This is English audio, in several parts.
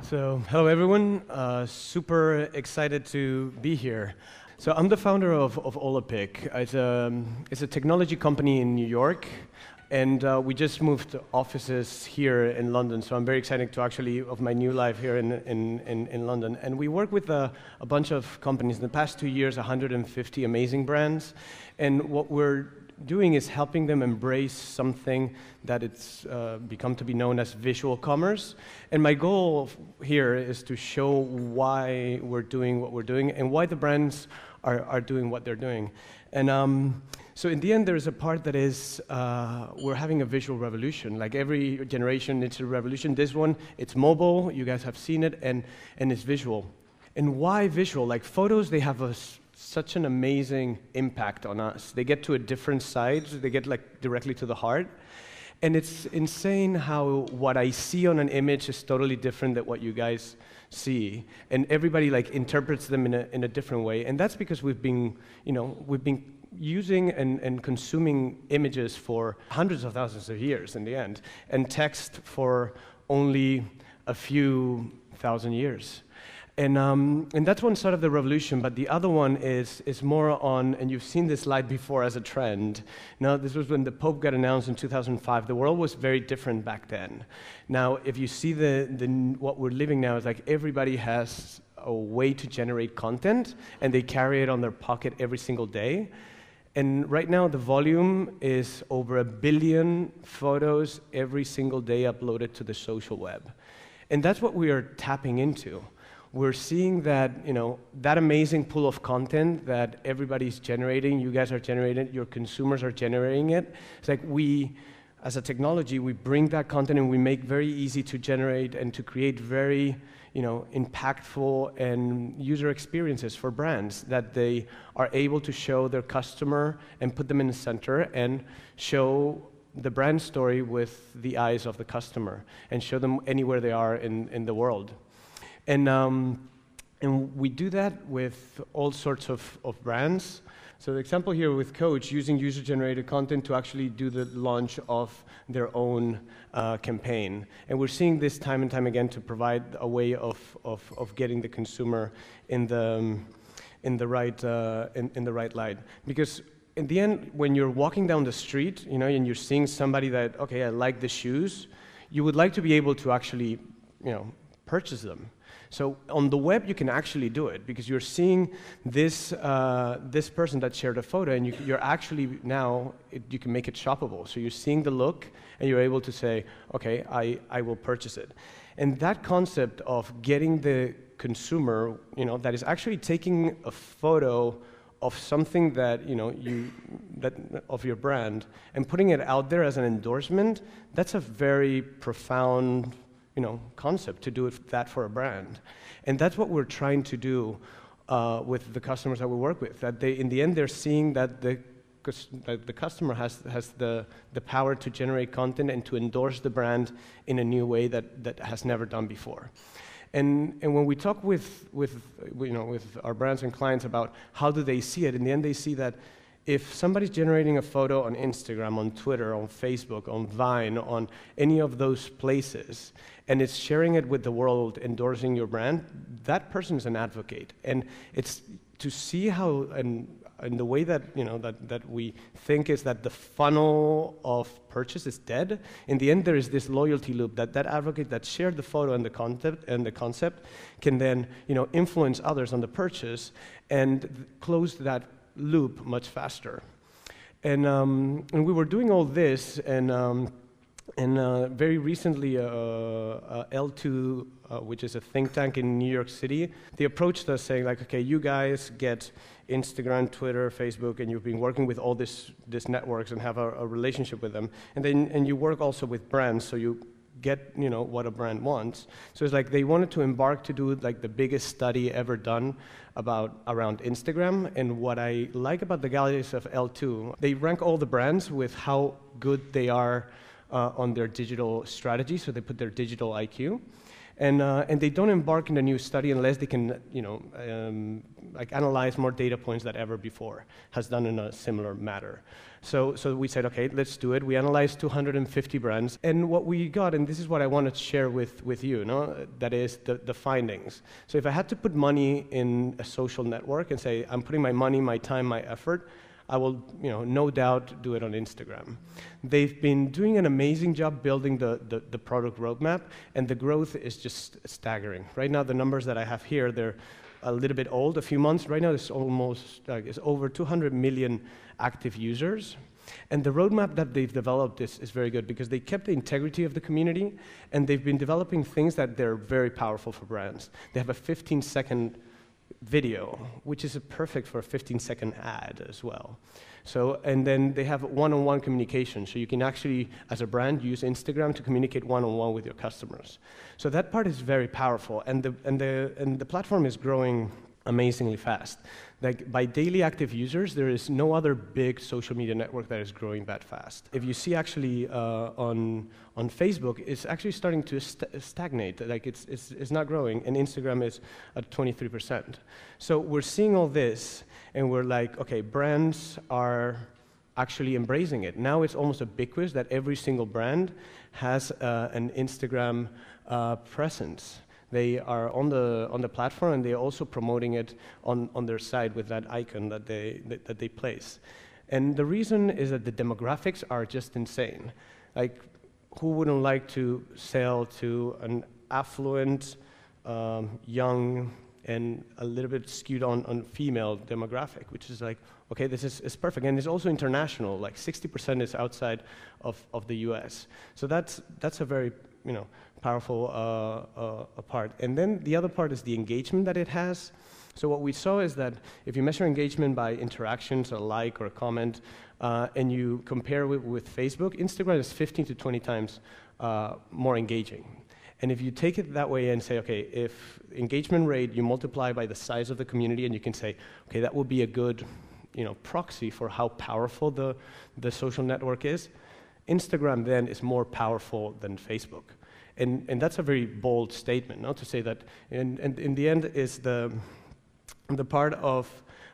So, hello everyone. Super excited to be here. So, I'm the founder of Olapic. It's a technology company in New York, and we just moved offices here in London. So, I'm very excited to actually of my new life here in London. And we work with a bunch of companies. In the past 2 years, 150 amazing brands. And what we're doing is helping them embrace something that it's become to be known as visual commerce. And my goal here is to show why we're doing what we're doing and why the brands are doing what they're doing. And so in the end, there's a part that is we're having a visual revolution. Like every generation, it's a revolution. This one, it's mobile. You guys have seen it, and it's visual. And why visual? Like photos, they have such an amazing impact on us. They get to a different side. They get like directly to the heart. And it's insane how what I see on an image is totally different than what you guys see. And everybody like interprets them in a different way. And that's because we've been using and consuming images for hundreds of thousands of years in the end, and text for only a few thousand years. And that's one side of the revolution, but the other one is more on, and you've seen this slide before as a trend. Now, this was when the Pope got announced in 2005. The world was very different back then. Now, if you see what we're living now, is like everybody has a way to generate content, and they carry it on their pocket every single day. And right now, the volume is over 1 billion photos every single day uploaded to the social web. And that's what we are tapping into. We're seeing that, that amazing pool of content that everybody's generating, you guys are generating, your consumers are generating it. It's like we, as a technology, we bring that content and we make very easy to generate and to create very, impactful and user experiences for brands that they are able to show their customer and put them in the center and show the brand story with the eyes of the customer and show them anywhere they are in the world. And we do that with all sorts of brands. So the example here with Coach, using user-generated content to actually do the launch of their own campaign. And we're seeing this time and time again to provide a way of getting the consumer in the right light. Because in the end, when you're walking down the street, and you're seeing somebody that, okay, I like the shoes, you would like to be able to actually, purchase them. So on the web, you can actually do it because you're seeing this person that shared a photo, and you're actually now you can make it shoppable. So you're seeing the look, and you're able to say, okay, I will purchase it. And that concept of getting the consumer, that is actually taking a photo of something that of your brand and putting it out there as an endorsement, that's a very profound concept to do that for a brand. And that's what we're trying to do with the customers that we work with, that in the end, they're seeing that the customer has the power to generate content and to endorse the brand in a new way that has never done before. And when we talk with our brands and clients about how do they see it, in the end, they see that if somebody's generating a photo on Instagram, on Twitter, on Facebook, on Vine, on any of those places, and it's sharing it with the world, endorsing your brand, that person is an advocate. And it's to see how, and the way that that we think is that the funnel of purchase is dead. In the end, there is this loyalty loop that advocate that shared the photo and the concept can then influence others on the purchase and close that loop much faster. And we were doing all this, and very recently, L2, which is a think tank in New York City, they approached us saying, like, okay, you guys get Instagram, Twitter, Facebook, and you've been working with all these networks and have a relationship with them, and you work also with brands, so you get what a brand wants. So it's like they wanted to embark to do like the biggest study ever done around Instagram. And what I like about the guys of L2, they rank all the brands with how good they are on their digital strategy. So they put their digital IQ. And they don't embark in a new study unless they can, like analyze more data points than ever before has done in a similar matter. So we said, okay, let's do it. We analyzed 250 brands, and what we got, and this is what I wanted to share with you, that is the findings. So if I had to put money in a social network and say, I'm putting my money, my time, my effort, I will, no doubt do it on Instagram. They've been doing an amazing job building the product roadmap, and the growth is just staggering. Right now, the numbers that I have here, they're a little bit old, a few months. Right now, it's almost, it's over 200 million active users. And the roadmap that they've developed is very good because they kept the integrity of the community, and they've been developing things that they're very powerful for brands. They have a 15-second video, which is perfect for a 15-second ad as well. So, and then they have one-on-one communication, so you can actually, as a brand, use Instagram to communicate one-on-one with your customers. So that part is very powerful, and the platform is growing amazingly fast. Like by daily active users, there is no other big social media network that is growing that fast. If you see actually on Facebook, it's actually starting to stagnate. Like it's not growing, and Instagram is at 23%. So we're seeing all this, and we're like, okay, brands are actually embracing it. Now it's almost ubiquitous that every single brand has an Instagram presence. They are on the platform, and they're also promoting it on their site with that icon that they place. And the reason is that the demographics are just insane. Like, who wouldn't like to sell to an affluent, young, and a little bit skewed on female demographic, which is like, okay, this is perfect. And it's also international, like 60% is outside of the US. So that's a very, powerful part. And then the other part is the engagement that it has. So what we saw is that if you measure engagement by interactions, a like or a comment, and you compare with Facebook, Instagram is 15 to 20 times more engaging. And if you take it that way and say, okay, if engagement rate you multiply by the size of the community, and you can say, okay, that would be a good proxy for how powerful the social network is, Instagram then is more powerful than Facebook. And that's a very bold statement, to say that, and in the end is the part of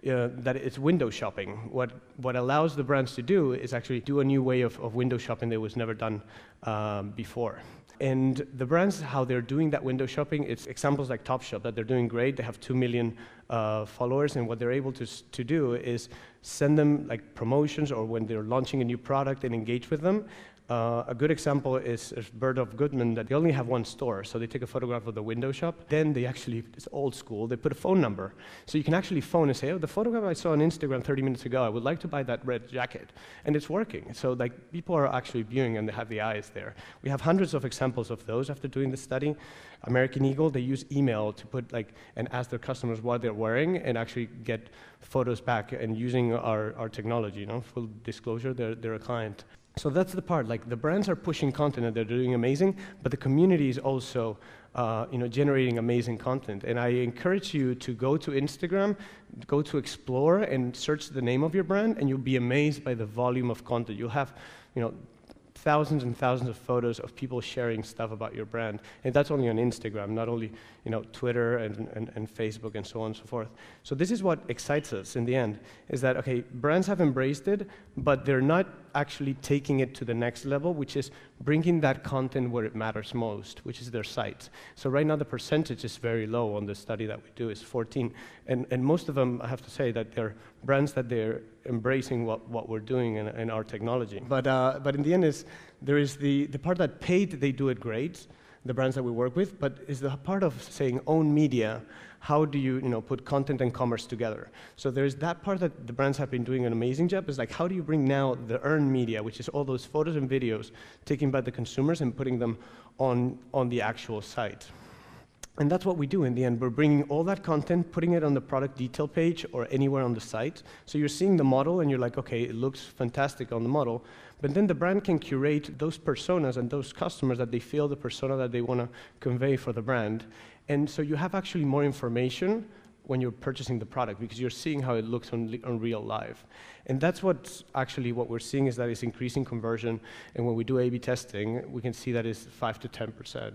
that it's window shopping. What allows the brands to do is actually do a new way of window shopping that was never done before. And the brands, how they're doing that window shopping, it's examples like Topshop, that they're doing great. They have 2 million followers, and what they're able to do is send them like promotions, or when they're launching a new product, and engage with them. A good example is Bird of Goodman, that they only have one store, so they take a photograph of the window shop. Then they actually, it's old school, they put a phone number. So you can actually phone and say, oh, the photograph I saw on Instagram 30 minutes ago, I would like to buy that red jacket. And it's working. So like people are actually viewing, and they have the eyes there. We have hundreds of examples of those after doing the study. American Eagle, they use email to put and ask their customers what they're wearing, and actually get photos back, and using our technology, full disclosure, they're a client. So that's the part, like the brands are pushing content and they're doing amazing, but the community is also generating amazing content. And I encourage you to go to Instagram, go to Explore, and search the name of your brand, and you'll be amazed by the volume of content. You'll have thousands and thousands of photos of people sharing stuff about your brand. And that's only on Instagram, not only Twitter and Facebook and so on and so forth. So this is what excites us in the end, is that, okay, brands have embraced it, but they're not actually taking it to the next level, which is bringing that content where it matters most, which is their site. So right now the percentage is very low on the study that we do, is 14. And most of them, I have to say, that they're brands that they're embracing what we're doing in our technology. But in the end, there is the part that paid, they do it great, the brands that we work with, but is the part of saying own media. How do you put content and commerce together? So there's that part that the brands have been doing an amazing job, is like, how do you bring now the earned media, which is all those photos and videos taken by the consumers, and putting them on the actual site? And that's what we do in the end. We're bringing all that content, putting it on the product detail page or anywhere on the site. So you're seeing the model, and you're like, okay, it looks fantastic on the model. But then the brand can curate those personas and those customers that they feel the persona that they want to convey for the brand. And so you have actually more information when you're purchasing the product, because you're seeing how it looks on real life. And that's what we're seeing, is that it's increasing conversion. And when we do A/B testing, we can see that it's 5 to 10%.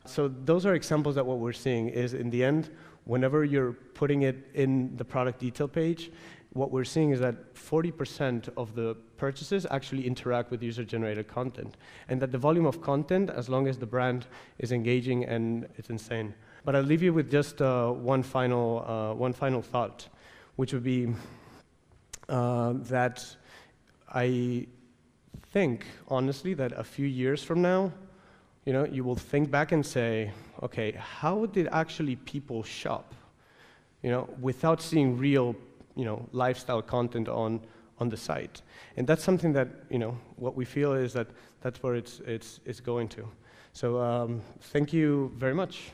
So those are examples that what we're seeing is, in the end, whenever you're putting it in the product detail page, what we're seeing is that 40% of the purchases actually interact with user-generated content, and that the volume of content, as long as the brand is engaging, and it's insane. But I'll leave you with just one final thought, which would be that I think, honestly, that a few years from now, you will think back and say, okay, how did actually people shop, without seeing real, lifestyle content on the site? And that's something that, what we feel is that that's where it's going to. So thank you very much.